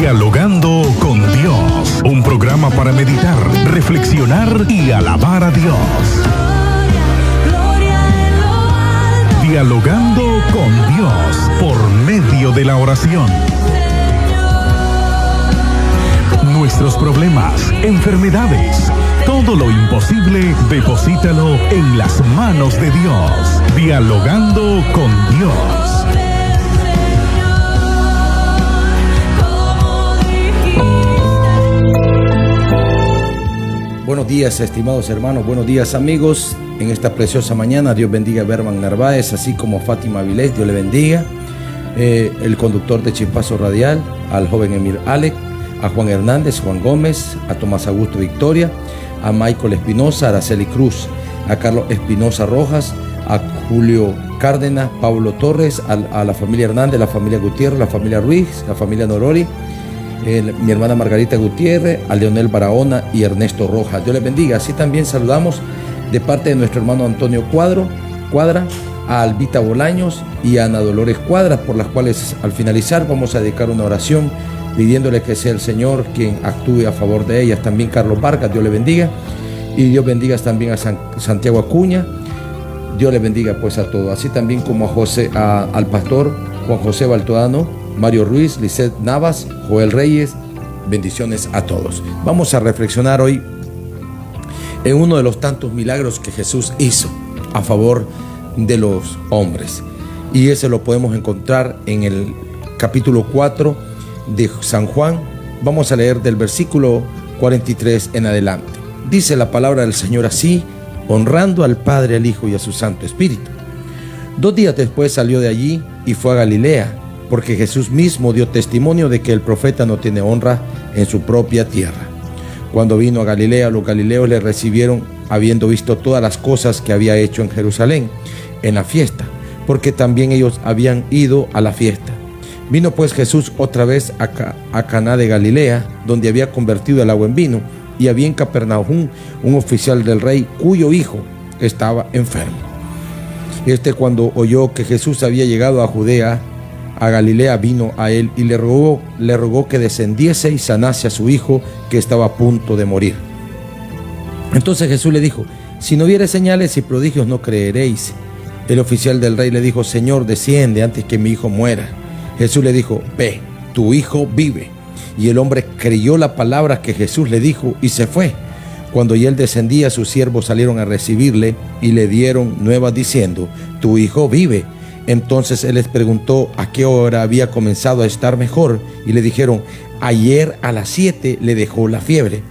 Dialogando con Dios, un programa para meditar, reflexionar y alabar a Dios. Dialogando con Dios por medio de la oración. Nuestros problemas, enfermedades, todo lo imposible, deposítalo en las manos de Dios. Dialogando con Dios. Buenos días, estimados hermanos, buenos días, amigos. En esta preciosa mañana, Dios bendiga a Berman Narváez, así como a Fátima Avilés, Dios le bendiga. El conductor de Chispazo Radial, al joven Emir Alec, a Juan Hernández, Juan Gómez, a Tomás Augusto Victoria, a Michael Espinosa, a Araceli Cruz, a Carlos Espinosa Rojas, a Julio Cárdenas, Pablo Torres, a la familia Hernández, la familia Gutiérrez, la familia Ruiz, la familia Norori, mi hermana Margarita Gutiérrez, a Leonel Barahona y Ernesto Rojas. Dios les bendiga. Así también saludamos de parte de nuestro hermano Antonio Cuadra, a Albita Bolaños y a Ana Dolores Cuadra, por las cuales al finalizar vamos a dedicar una oración pidiéndole que sea el Señor quien actúe a favor de ellas. También Carlos Vargas, Dios le bendiga. Y Dios bendiga también a Santiago Acuña. Dios le bendiga pues a todos. Así también como al pastor Juan José Baltodano, Mario Ruiz, Lisset Navas, Joel Reyes. Bendiciones a todos. Vamos a reflexionar hoy en uno de los tantos milagros que Jesús hizo a favor de los hombres. Y ese lo podemos encontrar en el capítulo 4 de San Juan. Vamos a leer del versículo 43 en adelante. Dice la palabra del Señor así: honrando al Padre, al Hijo y a su Santo Espíritu. 2 días después salió de allí y fue a Galilea, porque Jesús mismo dio testimonio de que el profeta no tiene honra en su propia tierra. Cuando vino a Galilea, los galileos le recibieron, habiendo visto todas las cosas que había hecho en Jerusalén, en la fiesta, porque también ellos habían ido a la fiesta. Vino pues Jesús otra vez a Caná de Galilea, donde había convertido el agua en vino, y había en Capernaum un oficial del rey, cuyo hijo estaba enfermo. Cuando oyó que Jesús había llegado a Judea, a Galilea, vino a él y le rogó que descendiese y sanase a su hijo, que estaba a punto de morir. Entonces Jesús le dijo: si no viere señales y prodigios, no creeréis. El oficial del rey le dijo: Señor, desciende antes que mi hijo muera. Jesús le dijo: ve, tu hijo vive. Y el hombre creyó la palabra que Jesús le dijo y se fue. Cuando ya él descendía, sus siervos salieron a recibirle y le dieron nuevas diciendo: tu hijo vive. Entonces él les preguntó a qué hora había comenzado a estar mejor, y le dijeron: ayer a las 7 le dejó la fiebre.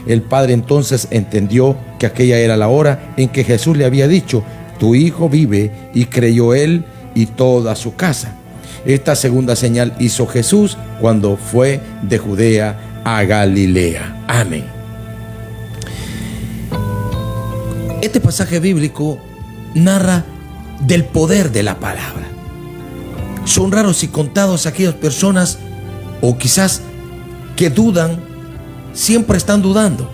El padre entonces entendió que aquella era la hora en que Jesús le había dicho: tu hijo vive, y creyó él y toda su casa. Esta segunda señal hizo Jesús cuando fue de Judea a Galilea. Amén. Este pasaje bíblico narra del poder de la palabra. Son raros y contados aquellas personas, o quizás que dudan, siempre están dudando,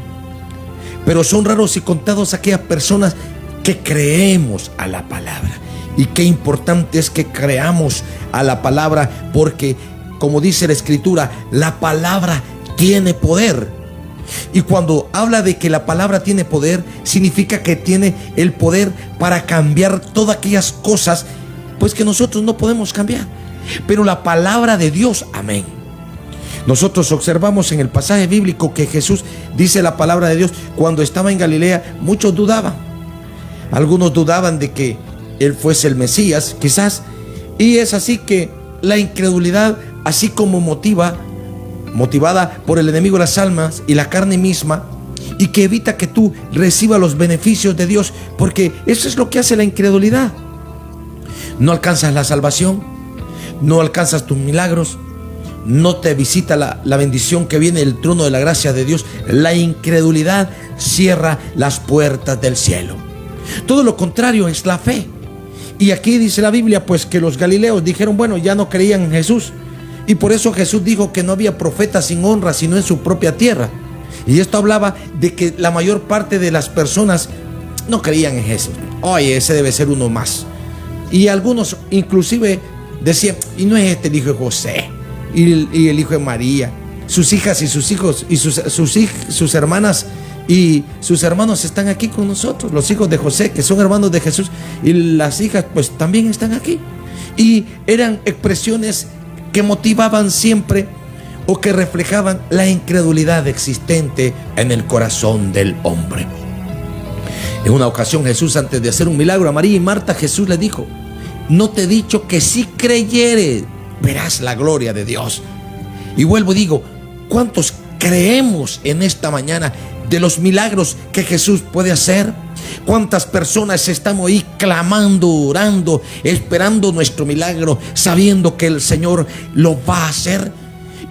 pero son raros y contados aquellas personas que creemos a la palabra. Y qué importante es que creamos a la palabra, porque como dice la Escritura, la palabra tiene poder. Y cuando habla de que la palabra tiene poder, significa que tiene el poder para cambiar todas aquellas cosas pues que nosotros no podemos cambiar. Pero la palabra de Dios, amén. Nosotros observamos en el pasaje bíblico que Jesús dice la palabra de Dios: cuando estaba en Galilea, muchos dudaban. Algunos dudaban de que él fuese el Mesías, quizás. Y es así que la incredulidad, así como motivada por el enemigo de las almas y la carne misma, y que evita que tú recibas los beneficios de Dios, porque eso es lo que hace la incredulidad. No alcanzas la salvación, no alcanzas tus milagros, no te visita la bendición que viene del trono de la gracia de Dios. La incredulidad cierra las puertas del cielo. Todo lo contrario es la fe. Y aquí dice la Biblia pues que los galileos dijeron: bueno, ya no creían en Jesús, y por eso Jesús dijo que no había profeta sin honra sino en su propia tierra. Y esto hablaba de que la mayor parte de las personas no creían en Jesús. Oye, ese debe ser uno más. Y algunos inclusive decían: y no es este el hijo de José, y el hijo de María, sus hijas y sus hijos y sus hermanas y sus hermanos están aquí con nosotros, los hijos de José, que son hermanos de Jesús, y las hijas pues también están aquí. Y eran expresiones que motivaban siempre o que reflejaban la incredulidad existente en el corazón del hombre. En una ocasión Jesús, antes de hacer un milagro a María y Marta, Jesús le dijo: no te he dicho que si creyeres verás la gloria de Dios. Y vuelvo y digo, ¿cuántos creemos en esta mañana de los milagros que Jesús puede hacer? ¿Cuántas personas estamos ahí clamando, orando, esperando nuestro milagro, sabiendo que el Señor lo va a hacer?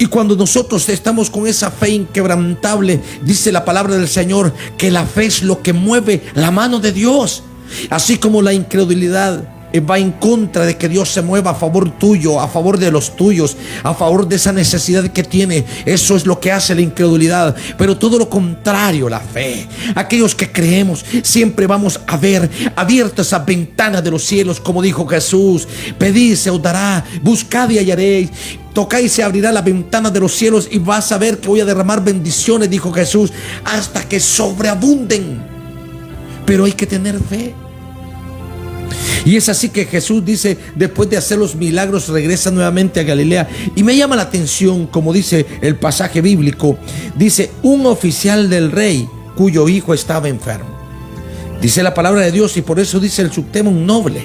Y cuando nosotros estamos con esa fe inquebrantable, dice la palabra del Señor que la fe es lo que mueve la mano de Dios. Así como la incredulidad va en contra de que Dios se mueva a favor tuyo, a favor de los tuyos, a favor de esa necesidad que tiene. Eso es lo que hace la incredulidad. Pero todo lo contrario, la fe. Aquellos que creemos, siempre vamos a ver abiertas esa ventana de los cielos, como dijo Jesús: pedid, se os dará, buscad y hallaréis, tocad y se abrirá la ventana de los cielos, y vas a ver que voy a derramar bendiciones, dijo Jesús, hasta que sobreabunden. Pero hay que tener fe. Y es así que Jesús dice, después de hacer los milagros, regresa nuevamente a Galilea. Y me llama la atención, como dice el pasaje bíblico, dice: un oficial del rey cuyo hijo estaba enfermo. Dice la palabra de Dios, y por eso dice el subtema: un noble.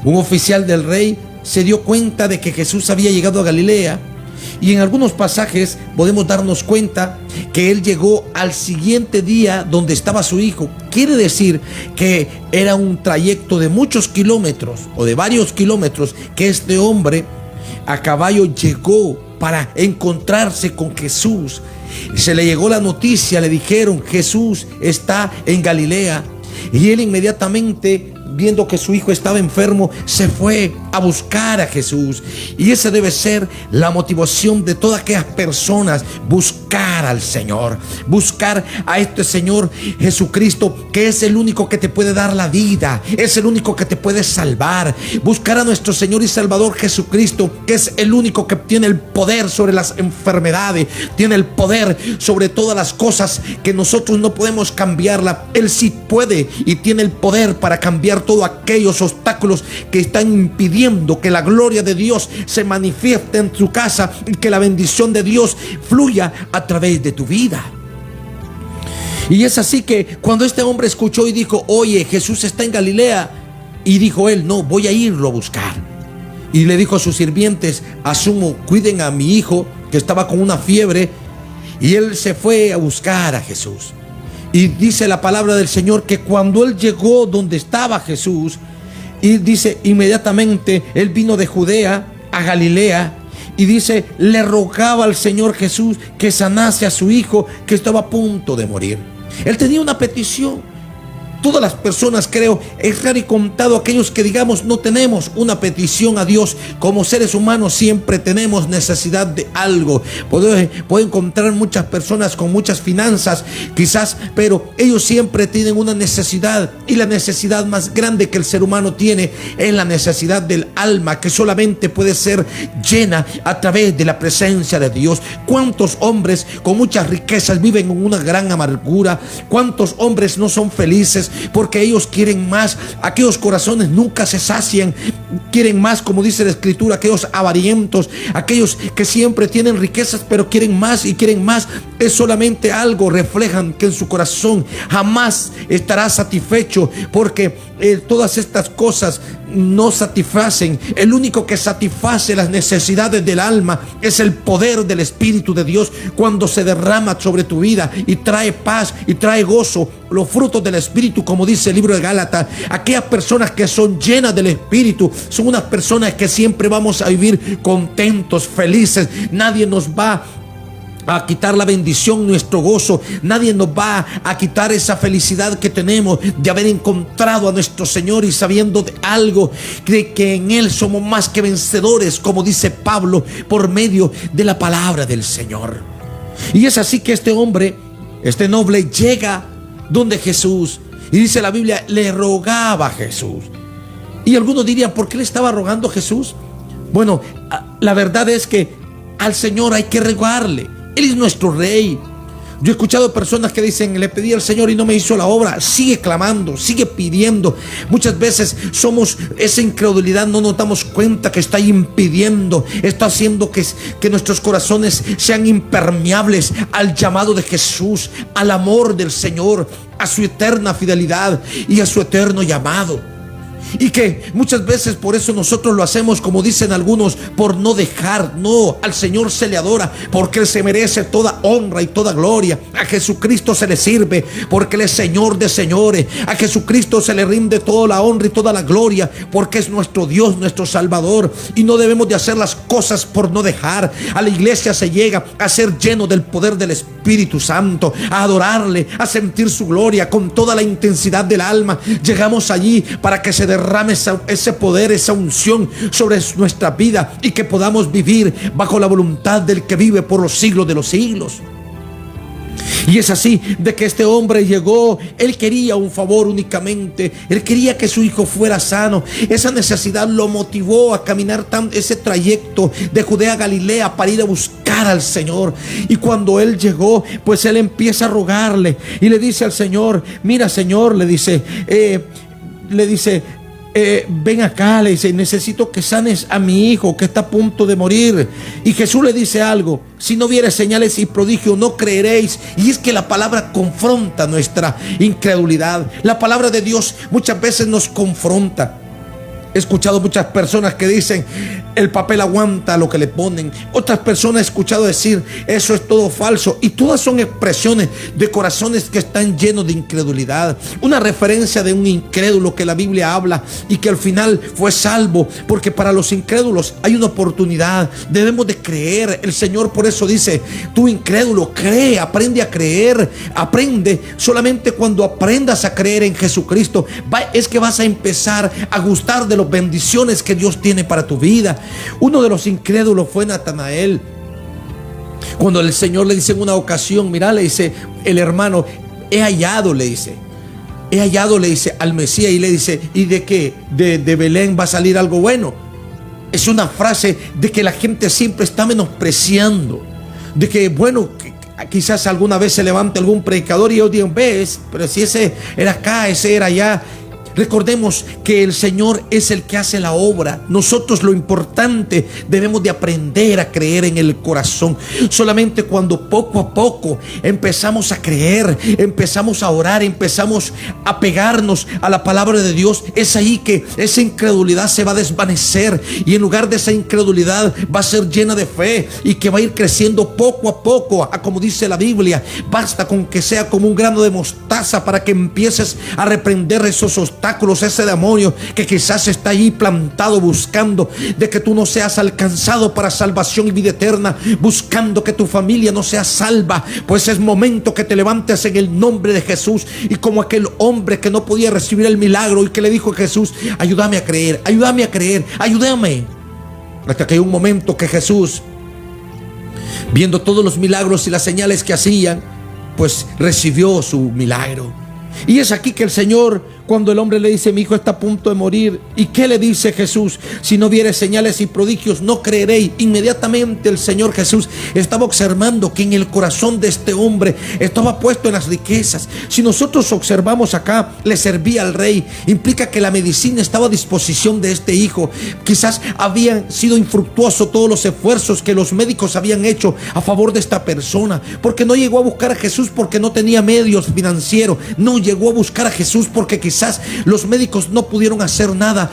Un oficial del rey se dio cuenta de que Jesús había llegado a Galilea. Y en algunos pasajes podemos darnos cuenta que él llegó al siguiente día donde estaba su hijo. Quiere decir que era un trayecto de muchos kilómetros o de varios kilómetros que este hombre a caballo llegó para encontrarse con Jesús. Se le llegó la noticia, le dijeron: Jesús está en Galilea. Y él inmediatamente, viendo que su hijo estaba enfermo, se fue a buscar a Jesús. Y esa debe ser la motivación de todas aquellas personas: buscar al Señor, buscar a este Señor Jesucristo, que es el único que te puede dar la vida, es el único que te puede salvar. Buscar a nuestro Señor y Salvador Jesucristo, que es el único que tiene el poder sobre las enfermedades, tiene el poder sobre todas las cosas que nosotros no podemos cambiarla. Él sí puede y tiene el poder para cambiar todos aquellos obstáculos que están impidiendo que la gloria de Dios se manifieste en tu casa y que la bendición de Dios fluya a través de tu vida. Y es así que cuando este hombre escuchó y dijo: oye, Jesús está en Galilea, y dijo él: no, voy a irlo a buscar. Y le dijo a sus sirvientes: asumo, cuiden a mi hijo que estaba con una fiebre. Y él se fue a buscar a Jesús. Y dice la palabra del Señor que cuando él llegó donde estaba Jesús, y dice inmediatamente él vino de Judea a Galilea, y dice, le rogaba al Señor Jesús que sanase a su hijo que estaba a punto de morir. Él tenía una petición. Todas las personas, creo, es raro y contado aquellos que digamos no tenemos una petición a Dios. Como seres humanos siempre tenemos necesidad de algo. Puedo encontrar muchas personas con muchas finanzas, quizás, pero ellos siempre tienen una necesidad. Y la necesidad más grande que el ser humano tiene es la necesidad del alma, que solamente puede ser llena a través de la presencia de Dios. ¿Cuántos hombres con muchas riquezas viven en una gran amargura? ¿Cuántos hombres no son felices? Porque ellos quieren más. Aquellos corazones nunca se sacian, quieren más, como dice la Escritura. Aquellos avarientos, aquellos que siempre tienen riquezas pero quieren más y quieren más, es solamente algo, reflejan que en su corazón jamás estará satisfecho, porque todas estas cosas no satisfacen. El único que satisface las necesidades del alma es el poder del Espíritu de Dios, cuando se derrama sobre tu vida y trae paz y trae gozo, los frutos del Espíritu, como dice el libro de Gálatas. Aquellas personas que son llenas del Espíritu son unas personas que siempre vamos a vivir contentos, felices. Nadie nos va a quitar la bendición, nuestro gozo. Nadie nos va a quitar esa felicidad que tenemos de haber encontrado a nuestro Señor y sabiendo de algo, de que en Él somos más que vencedores, como dice Pablo, por medio de la palabra del Señor. Y es así que este hombre, este noble, llega donde Jesús, y dice la Biblia, le rogaba a Jesús. Y algunos dirían, ¿por qué le estaba rogando a Jesús? Bueno, la verdad es que al Señor hay que rogarle. Él es nuestro Rey. Yo he escuchado personas que dicen: le pedí al Señor y no me hizo la obra. Sigue clamando, sigue pidiendo. Muchas veces somos esa incredulidad, no nos damos cuenta que está impidiendo, está haciendo que nuestros corazones sean impermeables al llamado de Jesús, al amor del Señor, a su eterna fidelidad y a su eterno llamado. Y que muchas veces por eso nosotros lo hacemos, como dicen algunos, por no dejar. No, al Señor se le adora porque Él se merece toda honra y toda gloria. A Jesucristo se le sirve porque Él es Señor de señores. A Jesucristo se le rinde toda la honra y toda la gloria porque es nuestro Dios, nuestro Salvador. Y no debemos de hacer las cosas por no dejar. A la iglesia se llega a ser lleno del poder del Espíritu Santo, a adorarle, a sentir su gloria con toda la intensidad del alma. Llegamos allí para que se derrame ese poder, esa unción sobre nuestra vida y que podamos vivir bajo la voluntad del que vive por los siglos de los siglos. Y es así de que este hombre llegó. Él quería un favor únicamente. Él quería que su hijo fuera sano. Esa necesidad lo motivó a caminar ese trayecto de Judea a Galilea para ir a buscar al Señor. Y cuando él llegó, pues él empieza a rogarle y le dice al Señor: mira, Señor, le dice, ven acá, le dice, necesito que sanes a mi hijo que está a punto de morir. Y Jesús le dice algo: si no vieres señales y prodigios, no creeréis. Y es que la palabra confronta nuestra incredulidad. La palabra de Dios muchas veces nos confronta. He escuchado muchas personas que dicen: el papel aguanta lo que le ponen. Otras personas he escuchado decir: eso es todo falso. Y todas son expresiones de corazones que están llenos de incredulidad. Una referencia de un incrédulo que la Biblia habla y que al final fue salvo, porque para los incrédulos hay una oportunidad. Debemos de creer. El Señor por eso dice: tú incrédulo, cree, aprende a creer. Aprende. Solamente cuando aprendas a creer en Jesucristo es que vas a empezar a gustar de las bendiciones que Dios tiene para tu vida. Uno de los incrédulos fue Natanael. Cuando el Señor le dice en una ocasión: mira, le dice el hermano, he hallado, le dice al Mesías. Y le dice: ¿y de qué? De Belén va a salir algo bueno. Es una frase de que la gente siempre está menospreciando, de que bueno, quizás alguna vez se levante algún predicador y ellos digan: ves, pero si ese era acá, ese era allá. Recordemos que el Señor es el que hace la obra. Nosotros lo importante, debemos de aprender a creer en el corazón. Solamente cuando poco a poco empezamos a creer, empezamos a orar, empezamos a pegarnos a la palabra de Dios, es ahí que esa incredulidad se va a desvanecer. Y en lugar de esa incredulidad va a ser llena de fe y que va a ir creciendo poco a poco. Como dice la Biblia, basta con que sea como un grano de mostaza para que empieces a reprender esos obstáculos, ese demonio que quizás está ahí plantado buscando de que tú no seas alcanzado para salvación y vida eterna, buscando que tu familia no sea salva. Pues es momento que te levantes en el nombre de Jesús, y como aquel hombre que no podía recibir el milagro y que le dijo a Jesús: ayúdame a creer, ayúdame a creer, ayúdame. Hasta que hay un momento que Jesús, viendo todos los milagros y las señales que hacían, pues recibió su milagro. Y es aquí que el Señor, cuando el hombre le dice: mi hijo está a punto de morir, ¿y qué le dice Jesús? Si no vieres señales y prodigios, no creeréis. Inmediatamente el Señor Jesús estaba observando que en el corazón de este hombre estaba puesto en las riquezas. Si nosotros observamos acá, le servía al rey. Implica que la medicina estaba a disposición de este hijo. Quizás habían sido infructuosos todos los esfuerzos que los médicos habían hecho a favor de esta persona, porque no llegó a buscar a Jesús porque no tenía medios financieros. No llegó a buscar a Jesús porque quizás los médicos no pudieron hacer nada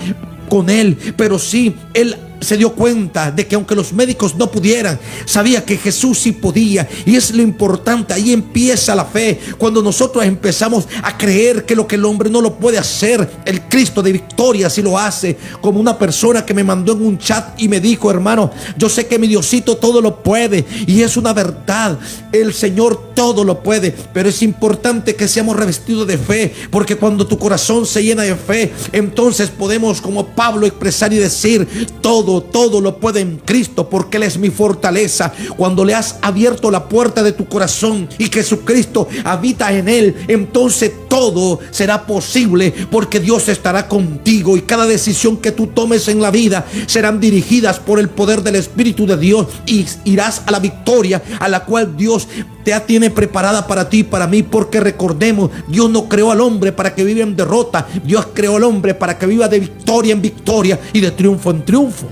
con él, pero sí, él se dio cuenta de que aunque los médicos no pudieran, sabía que Jesús sí podía. Y es lo importante, ahí empieza la fe. Cuando nosotros empezamos a creer que lo que el hombre no lo puede hacer, el Cristo de victoria sí lo hace. Como una persona que me mandó en un chat y me dijo: hermano, yo sé que mi Diosito todo lo puede, y es una verdad, el Señor todo lo puede, pero es importante que seamos revestidos de fe, porque cuando tu corazón se llena de fe, entonces podemos, como Pablo, expresar y decir: todo todo lo puedo en Cristo, porque Él es mi fortaleza. Cuando le has abierto la puerta de tu corazón y Jesucristo habita en él, entonces todo será posible, porque Dios estará contigo y cada decisión que tú tomes en la vida serán dirigidas por el poder del Espíritu de Dios y irás a la victoria a la cual Dios te tiene preparada para ti y para mí. Porque recordemos, Dios no creó al hombre para que viva en derrota, Dios creó al hombre para que viva de victoria en victoria y de triunfo en triunfo.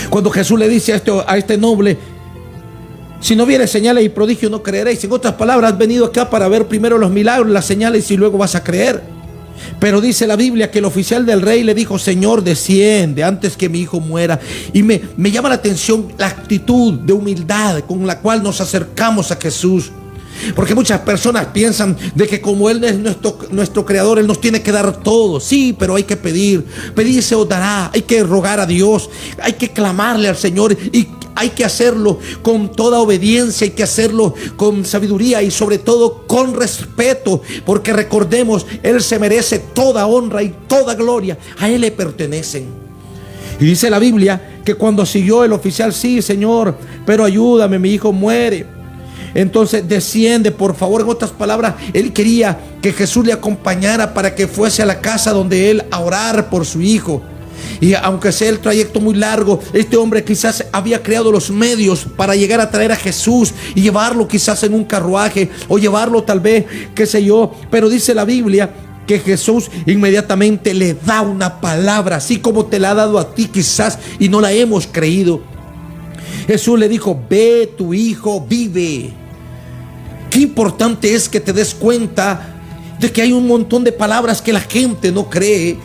Cuando Jesús le dice a este noble: si no vieres señales y prodigios, no creeréis. En otras palabras, has venido acá para ver primero los milagros, las señales, y luego vas a creer. Pero dice la Biblia que el oficial del rey le dijo: Señor, desciende antes que mi hijo muera. Y me llama la atención la actitud de humildad con la cual nos acercamos a Jesús. Porque muchas personas piensan de que como Él es nuestro creador, Él nos tiene que dar todo. Sí, pero hay que pedir se os dará. Hay que rogar a Dios, hay que clamarle al Señor, y hay que hacerlo con toda obediencia, hay que hacerlo con sabiduría y sobre todo con respeto. Porque recordemos, Él se merece toda honra y toda gloria, a Él le pertenecen. Y dice la Biblia que cuando siguió el oficial: sí, Señor, pero ayúdame, mi hijo muere. Entonces desciende, por favor. En otras palabras, él quería que Jesús le acompañara para que fuese a la casa donde él a orar por su hijo. Y aunque sea el trayecto muy largo, este hombre quizás había creado los medios para llegar a traer a Jesús y llevarlo quizás en un carruaje, o llevarlo tal vez, qué sé yo. Pero dice la Biblia que Jesús inmediatamente le da una palabra, así como te la ha dado a ti quizás y no la hemos creído. Jesús le dijo: ve, tu hijo vive. Qué importante es que te des cuenta de que hay un montón de palabras que la gente no cree.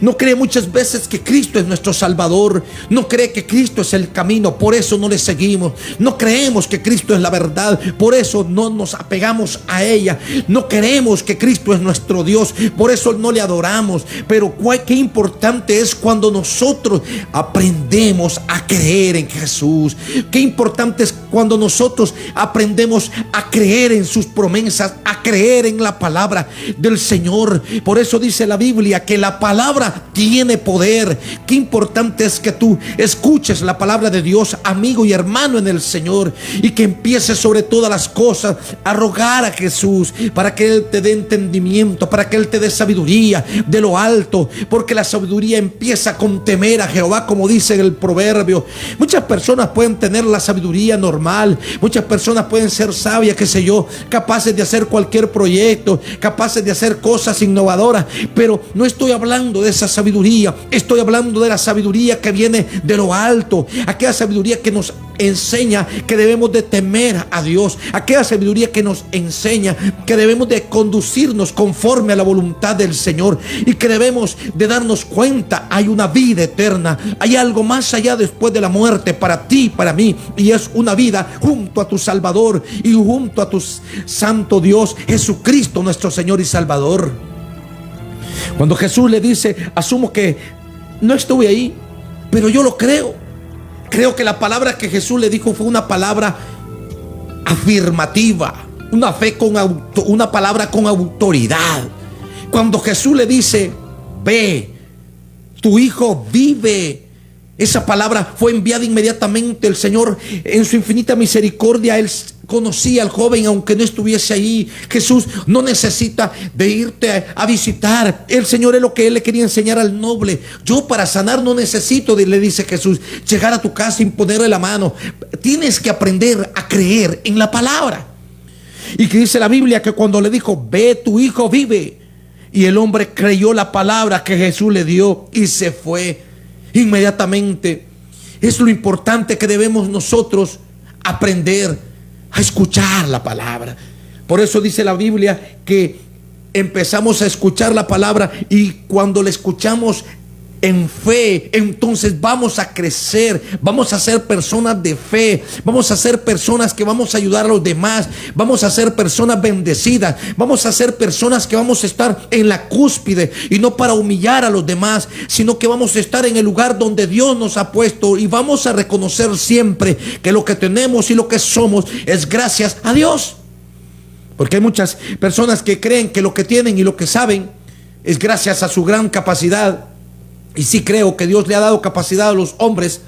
No cree muchas veces que Cristo es nuestro Salvador. No cree que Cristo es el camino, por eso no le seguimos. No creemos que Cristo es la verdad, por eso no nos apegamos a ella. No creemos que Cristo es nuestro Dios, por eso no le adoramos. Pero qué importante es cuando nosotros aprendemos a creer en Jesús. Qué importante es cuando nosotros aprendemos a creer en sus promesas, a creer en la palabra del Señor. Por eso dice la Biblia que la palabra tiene poder. Qué importante es que tú escuches la palabra de Dios, amigo y hermano en el Señor, y que empieces sobre todas las cosas a rogar a Jesús para que Él te dé entendimiento, para que Él te dé sabiduría de lo alto, porque la sabiduría empieza con temer a Jehová, como dice el proverbio. Muchas personas pueden tener la sabiduría normal, muchas personas pueden ser sabias, qué sé yo, capaces de hacer cualquier proyecto, capaces de hacer cosas innovadoras, pero no estoy hablando de esa sabiduría. Estoy hablando de la sabiduría que viene de lo alto, aquella sabiduría que nos enseña que debemos de temer a Dios, aquella sabiduría que nos enseña que debemos de conducirnos conforme a la voluntad del Señor, y que debemos de darnos cuenta: hay una vida eterna, hay algo más allá después de la muerte para ti y para mí, y es una vida junto a tu Salvador y junto a tu Santo Dios Jesucristo, nuestro Señor y Salvador. Cuando Jesús le dice: asumo que no estuve ahí, pero yo lo creo. Creo que la palabra que Jesús le dijo fue una palabra afirmativa, una fe una palabra con autoridad. Cuando Jesús le dice: ve, tu hijo vive, esa palabra fue enviada inmediatamente. El Señor, en su infinita misericordia, Él conocía al joven aunque no estuviese ahí. Jesús no necesita de irte a visitar. El Señor es lo que Él le quería enseñar al noble. Yo para sanar no necesito, le dice Jesús, llegar a tu casa y imponerle la mano. Tienes que aprender a creer en la palabra. Y que dice la Biblia que cuando le dijo: ve, tu hijo vive, y el hombre creyó la palabra que Jesús le dio y se fue inmediatamente. Es lo importante que debemos nosotros aprender a escuchar la palabra. Por eso dice la Biblia que empezamos a escuchar la palabra, y cuando la escuchamos en fe, entonces vamos a crecer, vamos a ser personas de fe, vamos a ser personas que vamos a ayudar a los demás, vamos a ser personas bendecidas, vamos a ser personas que vamos a estar en la cúspide, y no para humillar a los demás, sino que vamos a estar en el lugar donde Dios nos ha puesto, y vamos a reconocer siempre que lo que tenemos y lo que somos es gracias a Dios. Porque hay muchas personas que creen que lo que tienen y lo que saben es gracias a su gran capacidad. Y sí creo que Dios le ha dado capacidad a los hombres,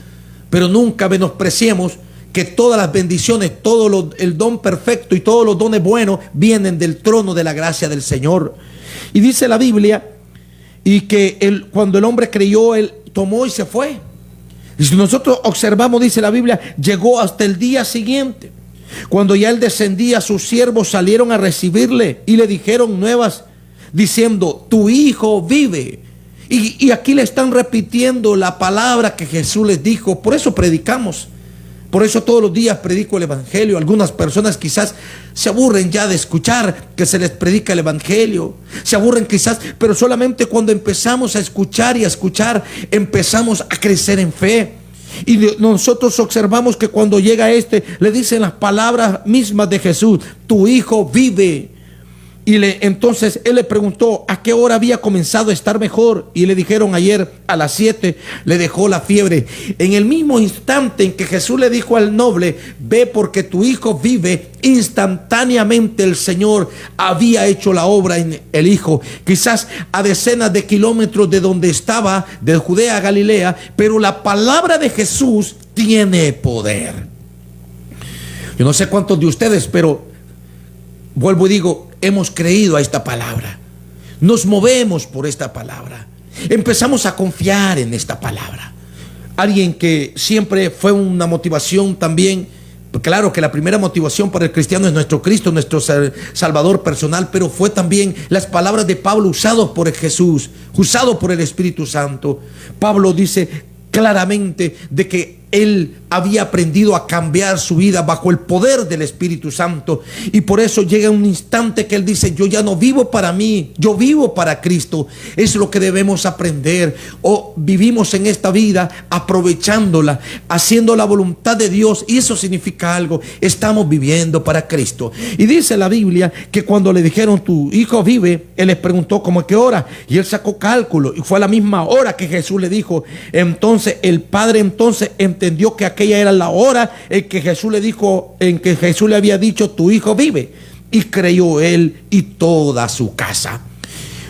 pero nunca menospreciemos que todas las bendiciones, el don perfecto y todos los dones buenos vienen del trono de la gracia del Señor. Y dice la Biblia, y que cuando el hombre creyó, él tomó y se fue. Y si nosotros observamos, dice la Biblia, llegó hasta el día siguiente. Cuando ya él descendía, sus siervos salieron a recibirle y le dijeron nuevas, diciendo: tu hijo vive. Y aquí le están repitiendo la palabra que Jesús les dijo. Por eso predicamos. Por eso todos los días predico el evangelio. Algunas personas quizás se aburren ya de escuchar que se les predica el evangelio. Se aburren quizás, pero solamente cuando empezamos a escuchar y a escuchar, empezamos a crecer en fe. Y nosotros observamos que cuando llega le dicen las palabras mismas de Jesús: tu hijo vive. Y entonces él le preguntó a qué hora había comenzado a estar mejor. Y le dijeron: ayer a las 7 le dejó la fiebre. En el mismo instante en que Jesús le dijo al noble: ve porque tu hijo vive, instantáneamente el Señor había hecho la obra en el hijo. Quizás a decenas de kilómetros de donde estaba, de Judea a Galilea, pero la palabra de Jesús tiene poder. Yo no sé cuántos de ustedes, pero vuelvo y digo, hemos creído a esta palabra, nos movemos por esta palabra, empezamos a confiar en esta palabra. Alguien que siempre fue una motivación también, claro que la primera motivación para el cristiano es nuestro Cristo, nuestro Salvador personal, pero fue también las palabras de Pablo, usados por Jesús, usado por el Espíritu Santo. Pablo dice claramente de que él había aprendido a cambiar su vida bajo el poder del Espíritu Santo, y por eso llega un instante que él dice: yo ya no vivo para mí, yo vivo para Cristo. Es lo que debemos aprender. O vivimos en esta vida aprovechándola, haciendo la voluntad de Dios, y eso significa algo: estamos viviendo para Cristo. Y dice la Biblia que cuando le dijeron: tu hijo vive, él les preguntó ¿cómo a qué hora? Y él sacó cálculo, y fue a la misma hora que Jesús le dijo. Entonces el padre entendió que aquella era la hora en que Jesús le dijo, en que Jesús le había dicho: tu hijo vive. Y creyó él y toda su casa.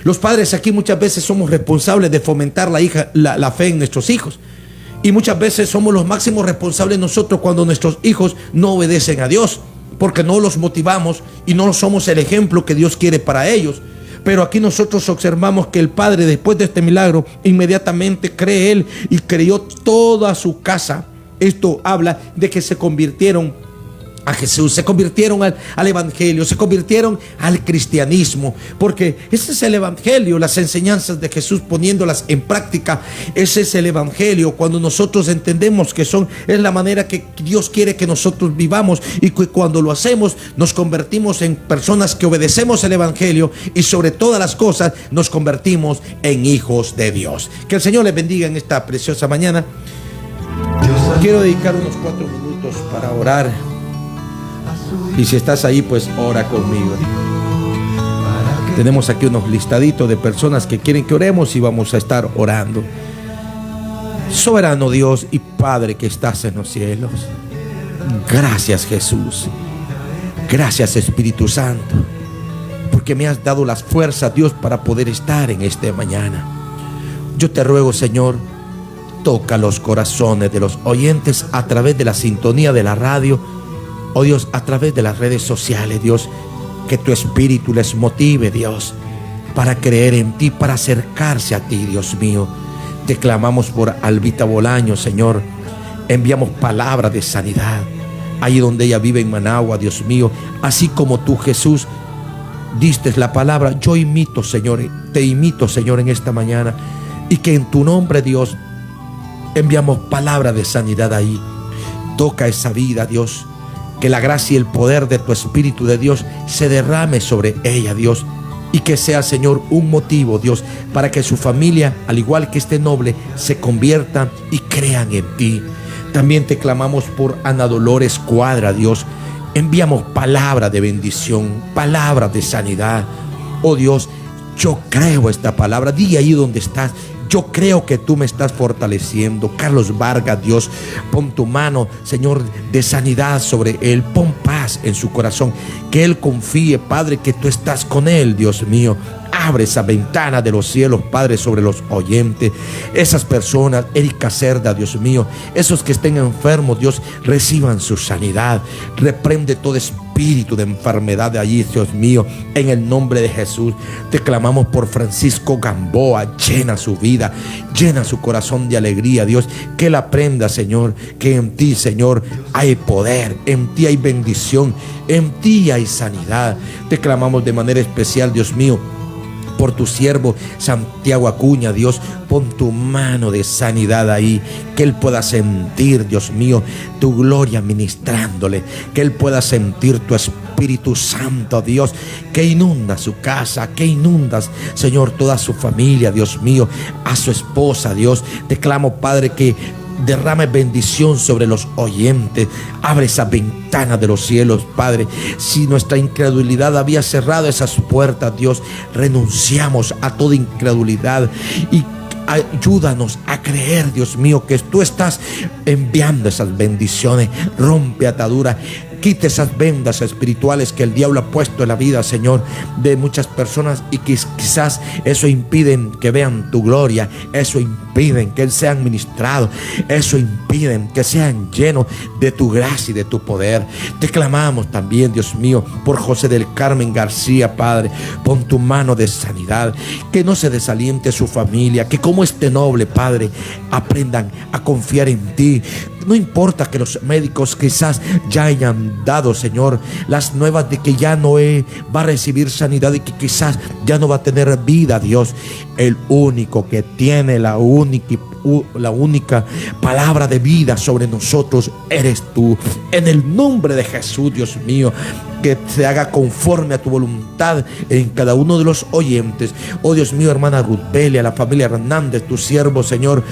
Los padres aquí muchas veces somos responsables de fomentar la fe en nuestros hijos, y muchas veces somos los máximos responsables nosotros cuando nuestros hijos no obedecen a Dios, porque no los motivamos y no somos el ejemplo que Dios quiere para ellos. Pero aquí nosotros observamos que el padre, después de este milagro, inmediatamente cree él y creyó toda su casa. Esto habla de que se convirtieron a Jesús, se convirtieron al evangelio, se convirtieron al cristianismo, porque ese es el evangelio, las enseñanzas de Jesús poniéndolas en práctica. Ese es el evangelio, cuando nosotros entendemos que es la manera que Dios quiere que nosotros vivamos, y que cuando lo hacemos nos convertimos en personas que obedecemos el evangelio, y sobre todas las cosas nos convertimos en hijos de Dios. Que el Señor les bendiga en esta preciosa mañana. Quiero dedicar unos 4 minutos para orar, y si estás ahí, pues ora conmigo. Tenemos aquí unos listaditos de personas que quieren que oremos, y vamos a estar orando. Soberano Dios y Padre que estás en los cielos, gracias Jesús, gracias Espíritu Santo, porque me has dado las fuerzas, Dios, para poder estar en esta mañana. Yo te ruego, Señor, toca los corazones de los oyentes a través de la sintonía de la radio, oh Dios, a través de las redes sociales, Dios, que tu Espíritu les motive, Dios, para creer en ti, para acercarse a ti, Dios mío. Te clamamos por Albita Bolaño, Señor. Enviamos palabras de sanidad allí donde ella vive en Managua, Dios mío. Así como tú, Jesús, diste la palabra, yo imito, Señor, te imito, Señor, en esta mañana. Y que en tu nombre, Dios, enviamos palabra de sanidad ahí. Toca esa vida, Dios. Que la gracia y el poder de tu Espíritu de Dios se derrame sobre ella, Dios. Y que sea, Señor, un motivo, Dios, para que su familia, al igual que este noble, se conviertan y crean en ti. También te clamamos por Ana Dolores Cuadra, Dios. Enviamos palabra de bendición, palabra de sanidad. Oh Dios, yo creo esta palabra. Di ahí donde estás: Yo creo que tú me estás fortaleciendo. Carlos Vargas, Dios, pon tu mano, Señor, de sanidad sobre él. Pon paz en su corazón. Que él confíe, Padre, que tú estás con él, Dios mío. Abre esa ventana de los cielos, Padre, sobre los oyentes. Esas personas, Erika Cerda, Dios mío, esos que estén enfermos, Dios, reciban su sanidad. Reprende todo espíritu de enfermedad de allí, Dios mío, en el nombre de Jesús. Te clamamos por Francisco Gamboa. Llena su vida, llena su corazón de alegría, Dios. Que él aprenda, Señor, que en ti, Señor, hay poder, en ti hay bendición, en ti hay sanidad. Te clamamos de manera especial, Dios mío, por tu siervo Santiago Acuña. Dios, pon tu mano de sanidad ahí, que él pueda sentir, Dios mío, tu gloria ministrándole, que él pueda sentir tu Espíritu Santo, Dios, que inunda su casa, que inundas, Señor, toda su familia, Dios mío, a su esposa, Dios. Te clamo, Padre, que derrame bendición sobre los oyentes. Abre esa ventana de los cielos, Padre. Si nuestra incredulidad había cerrado esas puertas, Dios, renunciamos a toda incredulidad y ayúdanos a creer, Dios mío, que tú estás enviando esas bendiciones. Rompe ataduras. Quite esas vendas espirituales que el diablo ha puesto en la vida, Señor, de muchas personas, y que quizás eso impiden que vean tu gloria, eso impiden que sean ministrados, eso impiden que sean llenos de tu gracia y de tu poder. Te clamamos también, Dios mío, por José del Carmen García, Padre. Pon tu mano de sanidad, que no se desaliente su familia, que como este noble, Padre, aprendan a confiar en ti. No importa que los médicos quizás ya hayan dado, Señor, las nuevas de que ya no va a recibir sanidad y que quizás ya no va a tener vida, Dios. El único que tiene la única palabra de vida sobre nosotros eres tú. En el nombre de Jesús, Dios mío, que se haga conforme a tu voluntad en cada uno de los oyentes. Oh Dios mío, hermana Rutelia, la familia Hernández, tu siervo, Señor,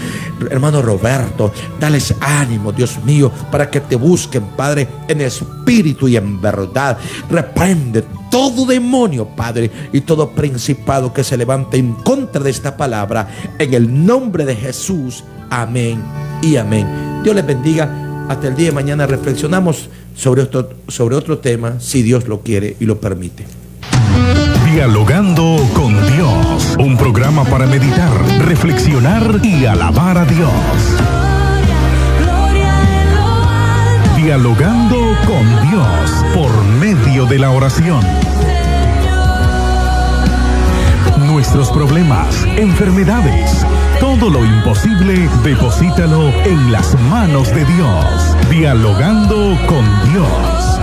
hermano Roberto, dales ánimo, Dios mío, para que te busquen, Padre, en espíritu y en verdad. Reprende todo demonio, Padre, y todo principado que se levante en contra de esta palabra, en el nombre de Jesús. Amén y amén. Dios les bendiga. Hasta el día de mañana reflexionamos sobre otro tema, si Dios lo quiere y lo permite. Dialogando con Dios, un programa para meditar, reflexionar y alabar a Dios. Dialogando con Dios por medio de la oración. Nuestros problemas, enfermedades, todo lo imposible, deposítalo en las manos de Dios. Dialogando con Dios.